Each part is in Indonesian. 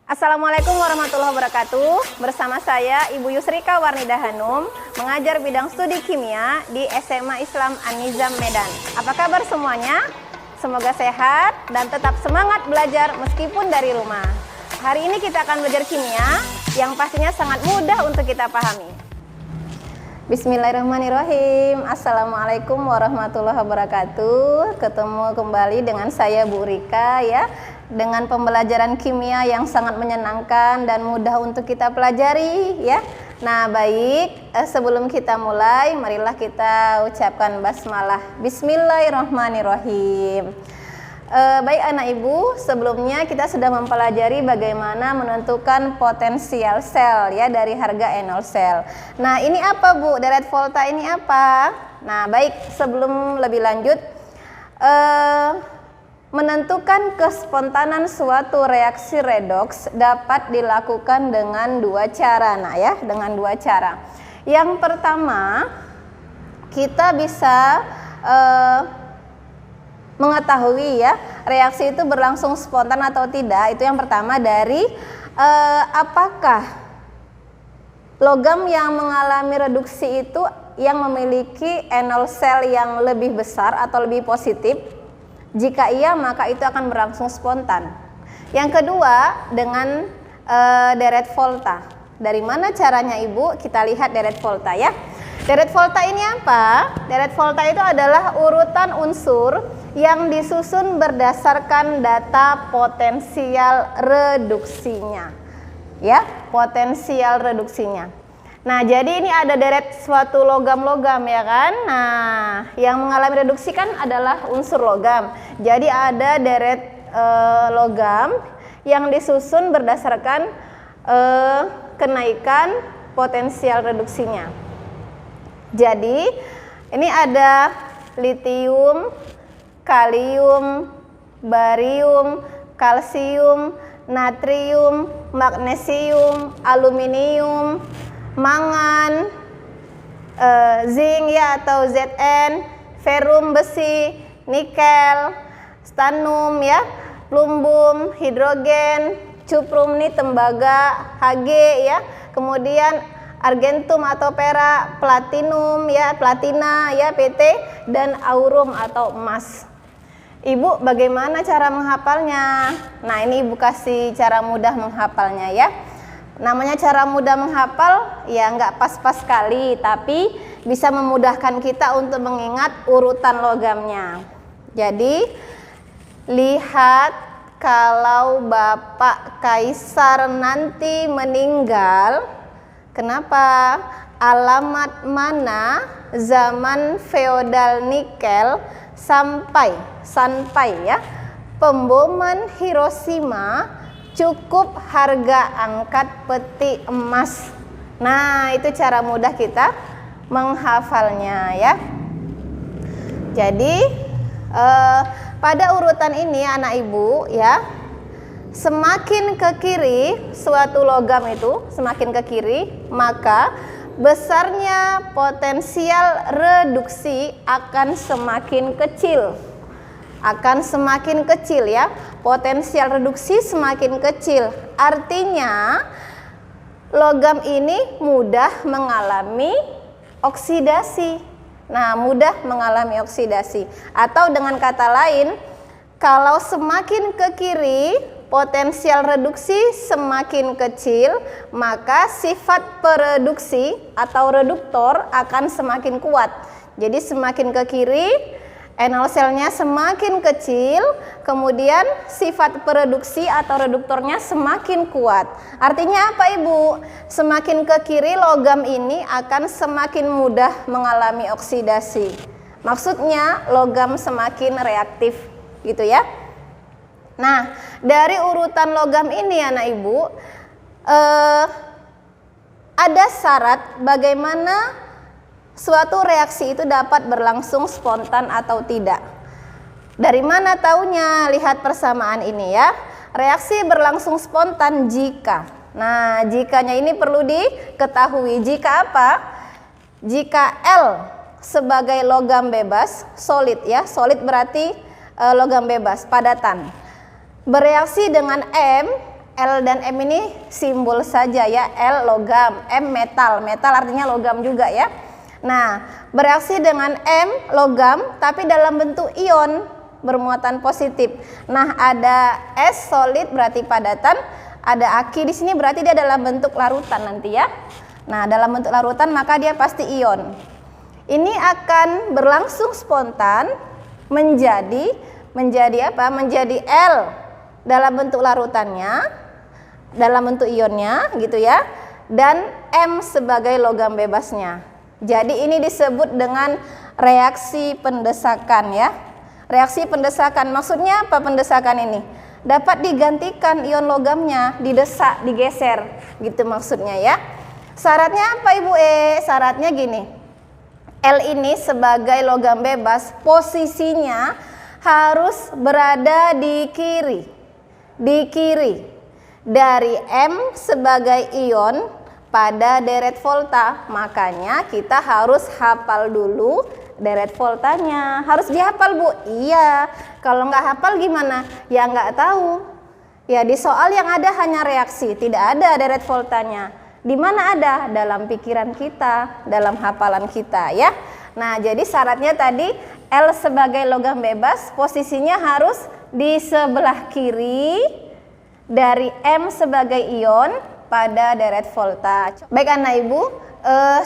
Assalamualaikum warahmatullahi wabarakatuh. Bersama saya Ibu Yusrika Warnida Hanum, mengajar bidang studi kimia di SMA Islam An-Nizam Medan. Apa kabar semuanya? Semoga sehat dan tetap semangat belajar meskipun dari rumah. Hari ini kita akan belajar kimia yang pastinya sangat mudah untuk kita pahami. Bismillahirrahmanirrahim. Assalamualaikum warahmatullahi wabarakatuh. Ketemu kembali dengan saya Bu Rika ya, dengan pembelajaran kimia yang sangat menyenangkan dan mudah untuk kita pelajari ya. Nah baik, sebelum kita mulai, marilah kita ucapkan basmalah. Bismillahirrahmanirrahim. Baik anak ibu, sebelumnya kita sudah mempelajari bagaimana menentukan potensial sel ya dari harga enol sel. Nah ini apa Bu, deret volta ini apa? Nah baik, sebelum lebih lanjut, menentukan kespontanan suatu reaksi redoks dapat dilakukan dengan dua cara, nah ya, dengan dua cara. Yang pertama, kita bisa mengetahui ya reaksi itu berlangsung spontan atau tidak. Itu yang pertama dari apakah logam yang mengalami reduksi itu yang memiliki enol sel yang lebih besar atau lebih positif. Jika iya, maka itu akan berlangsung spontan. Yang kedua, dengan deret volta. Dari mana caranya Ibu? Kita lihat deret volta ya. Deret volta ini apa? Deret volta itu adalah urutan unsur yang disusun berdasarkan data potensial reduksinya. Ya, potensial reduksinya. Nah, jadi ini ada deret suatu logam-logam ya kan. Nah, yang mengalami reduksi kan adalah unsur logam. Jadi ada deret logam yang disusun berdasarkan kenaikan potensial reduksinya. Jadi, ini ada litium, kalium, barium, kalsium, natrium, magnesium, aluminium, mangan, zinc ya atau Zn, ferum besi, nikel, stannum ya, plumbum, hidrogen, cuprum nih tembaga, Hg ya, kemudian argentum atau perak, platinum ya, platina ya, Pt, dan aurum atau emas. Ibu bagaimana cara menghafalnya? Nah ini Ibu kasih cara mudah menghafalnya ya. Namanya cara mudah menghafal ya nggak pas-pas sekali, tapi bisa memudahkan kita untuk mengingat urutan logamnya. Jadi lihat, kalau Bapak Kaisar nanti meninggal, kenapa? Alamat mana zaman feodal nikel sampai ya pemboman Hiroshima cukup harga angkat peti emas. Nah itu cara mudah kita menghafalnya ya. Jadi pada urutan ini anak ibu ya, semakin ke kiri suatu logam itu, semakin ke kiri, maka besarnya potensial reduksi akan semakin kecil. Akan semakin kecil ya. Potensial reduksi semakin kecil. Artinya logam ini mudah mengalami oksidasi. Nah, mudah mengalami oksidasi. Atau dengan kata lain, kalau semakin ke kiri potensial reduksi semakin kecil, maka sifat pereduksi atau reduktor akan semakin kuat. Jadi semakin ke kiri, enol selnya semakin kecil, kemudian sifat pereduksi atau reduktornya semakin kuat. Artinya apa Ibu? Semakin ke kiri logam ini akan semakin mudah mengalami oksidasi. Maksudnya logam semakin reaktif gitu ya. Nah, dari urutan logam ini anak ibu, ada syarat bagaimana suatu reaksi itu dapat berlangsung spontan atau tidak. Dari mana taunya? Lihat persamaan ini ya. Reaksi berlangsung spontan jika. Nah, jikanya ini perlu diketahui. Jika apa? Jika L sebagai logam bebas, solid ya. Solid berarti logam bebas, padatan. Bereaksi dengan M L dan M ini simbol saja ya, L logam, M metal, metal artinya logam juga ya. Nah, bereaksi dengan M logam tapi dalam bentuk ion bermuatan positif. Nah, ada S solid berarti padatan, ada Aq di sini berarti dia dalam bentuk larutan nanti ya. Nah, dalam bentuk larutan maka dia pasti ion. Ini akan berlangsung spontan menjadi apa? Menjadi L dalam bentuk larutannya, dalam bentuk ionnya gitu ya, dan M sebagai logam bebasnya. Jadi ini disebut dengan reaksi pendesakan ya. Reaksi pendesakan maksudnya apa pendesakan ini? Dapat digantikan ion logamnya, didesak, digeser gitu maksudnya ya. Syaratnya apa Ibu E? Syaratnya gini. L ini sebagai logam bebas posisinya harus berada di kiri dari M sebagai ion pada deret volta. Makanya kita harus hafal dulu deret voltanya. Harus dihafal Bu. Iya. Kalau nggak hafal gimana? Ya nggak tahu. Ya di soal yang ada hanya reaksi, tidak ada deret voltanya. Di mana ada? Dalam pikiran kita, dalam hafalan kita ya. Nah, jadi syaratnya tadi L sebagai logam bebas posisinya harus di sebelah kiri dari M sebagai ion pada deret volta. Baik anak ibu,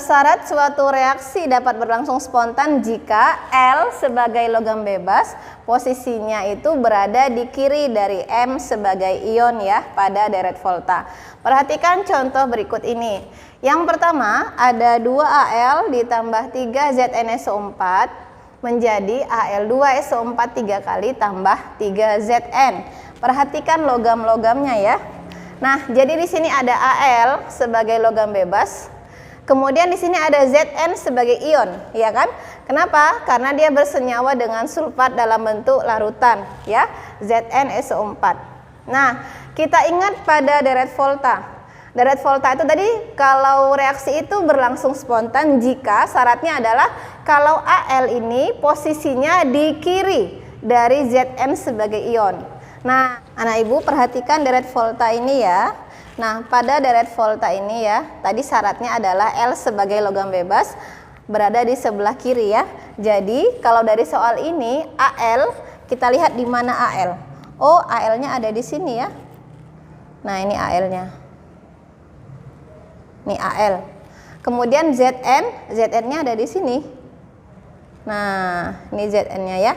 syarat suatu reaksi dapat berlangsung spontan jika L sebagai logam bebas posisinya itu berada di kiri dari M sebagai ion ya pada deret volta. Perhatikan contoh berikut ini. Yang pertama ada 2Al ditambah 3ZnSO4 menjadi Al2SO4 3 kali tambah 3Zn. Perhatikan logam-logamnya ya. Nah, jadi di sini ada Al sebagai logam bebas. Kemudian di sini ada Zn sebagai ion, ya kan? Kenapa? Karena dia bersenyawa dengan sulfat dalam bentuk larutan, ya. ZnSO4. Nah, kita ingat pada deret volta. Deret volta itu tadi kalau reaksi itu berlangsung spontan jika syaratnya adalah kalau Al ini posisinya di kiri dari Zn sebagai ion. Nah, anak ibu perhatikan deret volta ini ya. Nah, pada deret volta ini ya, tadi syaratnya adalah L sebagai logam bebas berada di sebelah kiri ya. Jadi, kalau dari soal ini Al, kita lihat di mana Al. Oh, Al-nya ada di sini ya. Nah, ini Al-nya. Ini Al. Kemudian Zn-nya ada di sini. Nah, ini Zn-nya ya.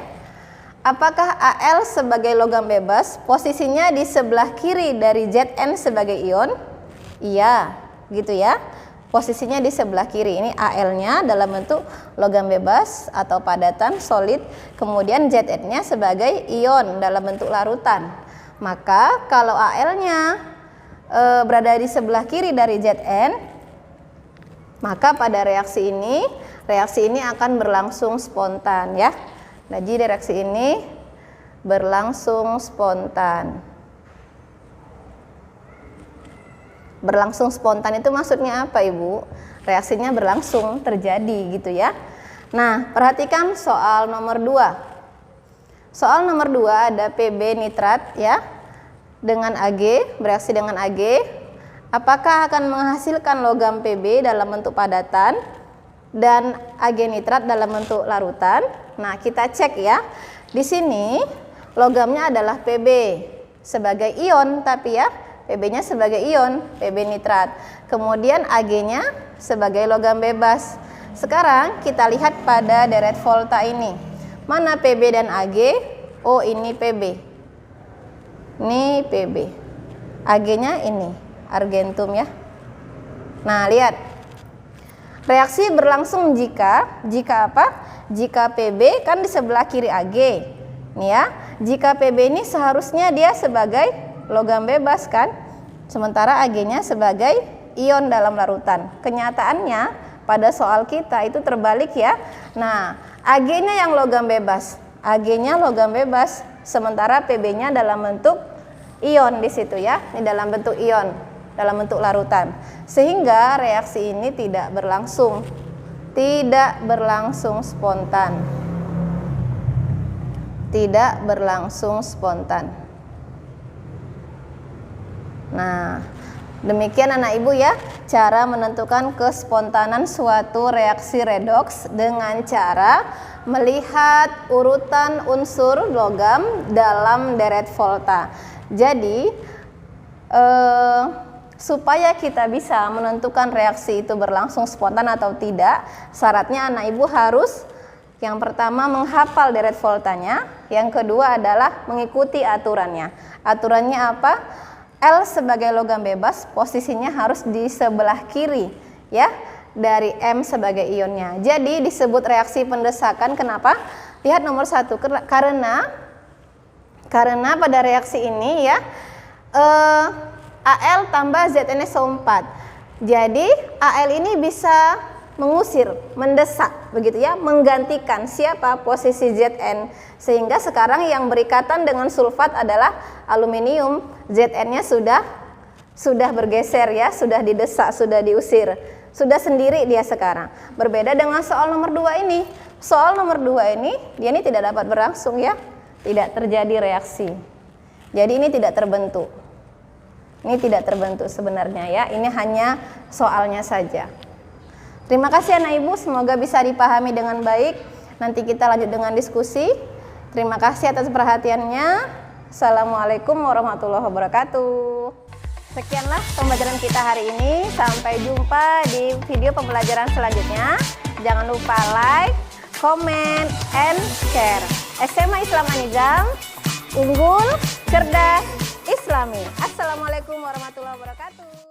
Apakah Al sebagai logam bebas posisinya di sebelah kiri dari Zn sebagai ion? Iya, gitu ya. Posisinya di sebelah kiri. Ini Al-nya dalam bentuk logam bebas atau padatan solid. Kemudian Zn-nya sebagai ion dalam bentuk larutan. Maka kalau Al-nya berada di sebelah kiri dari Zn, maka pada reaksi ini akan berlangsung spontan ya. Nah, jadi reaksi ini berlangsung spontan. Berlangsung spontan itu maksudnya apa Ibu? Reaksinya berlangsung terjadi gitu ya. Nah, perhatikan soal nomor 2. Soal nomor 2 ada Pb nitrat ya. Dengan Ag, bereaksi dengan Ag, apakah akan menghasilkan logam Pb dalam bentuk padatan dan Ag nitrat dalam bentuk larutan? Nah, kita cek ya. Di sini logamnya adalah Pb sebagai ion tapi ya, Pb-nya sebagai ion, Pb nitrat. Kemudian Ag-nya sebagai logam bebas. Sekarang kita lihat pada deret volta ini. Mana Pb dan Ag? Oh, ini Pb. Ini Pb. Ag-nya ini argentum ya. Nah, lihat. Reaksi berlangsung jika apa? Jika Pb kan di sebelah kiri Ag. Nih ya. Jika Pb ini seharusnya dia sebagai logam bebas kan? Sementara Ag-nya sebagai ion dalam larutan. Kenyataannya pada soal kita itu terbalik ya. Nah, Ag-nya yang logam bebas. Ag-nya logam bebas, sementara Pb-nya dalam bentuk ion di situ ya. Ini dalam bentuk ion, dalam bentuk larutan. Sehingga reaksi ini tidak berlangsung spontan. Tidak berlangsung spontan. Nah, demikian anak ibu ya, cara menentukan kespontanan suatu reaksi redoks dengan cara melihat urutan unsur logam dalam deret volta. Jadi, supaya kita bisa menentukan reaksi itu berlangsung spontan atau tidak, syaratnya anak ibu harus yang pertama menghafal deret voltanya, yang kedua adalah mengikuti aturannya. Aturannya apa? L sebagai logam bebas posisinya harus di sebelah kiri ya dari M sebagai ionnya. Jadi disebut reaksi pendesakan. Kenapa? Lihat nomor 1, karena pada reaksi ini ya Al tambah ZnSO4. Jadi Al ini bisa mengusir, mendesak begitu ya, menggantikan siapa? Posisi Zn. Sehingga sekarang yang berikatan dengan sulfat adalah aluminium. Zn-nya sudah bergeser ya, sudah didesak, sudah diusir. Sudah sendiri dia sekarang. Berbeda dengan soal nomor 2 ini. Soal nomor 2 ini dia ini tidak dapat berlangsung ya. Tidak terjadi reaksi. Jadi ini tidak terbentuk. Ini tidak terbentuk sebenarnya ya. Ini hanya soalnya saja. Terima kasih anak ibu, semoga bisa dipahami dengan baik. Nanti kita lanjut dengan diskusi. Terima kasih atas perhatiannya. Assalamualaikum warahmatullahi wabarakatuh. Sekianlah pembelajaran kita hari ini. Sampai jumpa di video pembelajaran selanjutnya. Jangan lupa like, comment, and share. SMA Islam An-Nizam, unggul, cerdas, Islami. Assalamualaikum warahmatullahi wabarakatuh.